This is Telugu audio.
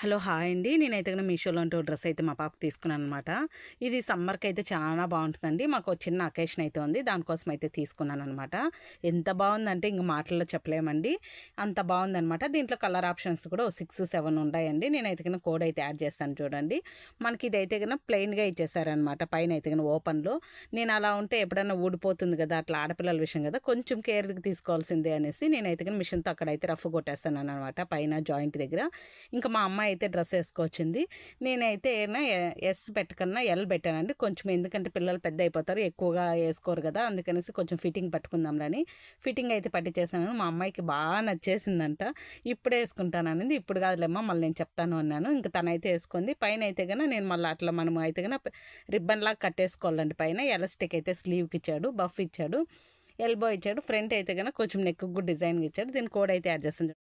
హలో! హాయ్ అండి. నేనైతే గన మీషోలో అంటూ డ్రెస్ అయితే మా పాపకి తీసుకున్నాననమాట. ఇది సమ్మర్‌కి అయితే చాలా బావుంటదండి. మాకు ఒక చిన్న అకేషన్ అయితే ఉంది. దానికోసం అయితే తీసుకున్నాననమాట. ఎంత బావుందంటే ఇంక మాటల్లో చెప్పలేమండి. అంత బావుందనమాట. దీంట్లో కలర్ ఆప్షన్స్ కూడా ఓ 6, 7 ఉంటాయండి. నేనైతే గన కోడ్ అయితే యాడ్ చేస్తాను చూడండి. మనకి ఇదైతే గన ప్లెయిన్‌గా ఇచ్చేసారనమాట. పైన అయితే గన ఓపెన్‌లో. నేను అలా ఉంటే ఎప్పుడన్నా ఊడిపోతుంది కదా! అట్లా ఆడపిల్లల విషయం కదా! కొంచెం కేర్‌గా తీసుకోవాల్సిందే అనేసి నేనైతే గన మిషన్‌తో అక్కడైతే రఫ్ కొట్టేస్తాననమాట. పైన జాయింట్ దగ్గర. ఇంకా మా అమ్మాయి అయితే డ్రెస్ వేసుకొచ్చింది. నేనైతే ఎస్ పెట్టకన్నా ఎల్ పెట్టానండి. కొంచెం ఎందుకంటే పిల్లలు పెద్ద అయిపోతారు, ఎక్కువగా వేసుకోరు కదా, అందుకనేసి కొంచెం ఫిట్టింగ్ పట్టుకుందాంలని ఫిట్టింగ్ అయితే పట్టించేసాను. మా అమ్మాయికి బాగా నచ్చేసిందంట. ఇప్పుడు వేసుకుంటాననింది. ఇప్పుడు కాదులేమ్మా మళ్ళీ నేను చెప్తాను అన్నాను. ఇంకా తనైతే వేసుకుంది. పైన అయితే కన్నా నేను మళ్ళీ అట్లా మనం అయితే కన్నా రిబ్బన్ లాగా కట్టేసుకోవాలండి. పైన ఎలాస్టిక్ అయితే స్లీవ్కి ఇచ్చాడు, బఫ్ ఇచ్చాడు, ఎల్బో ఇచ్చాడు. ఫ్రంట్ అయితే కన్నా కొంచెం నెక్ కూడా డిజైన్గా ఇచ్చాడు. దీని కోడ్ అయితే యాడ్ చేస్తాను.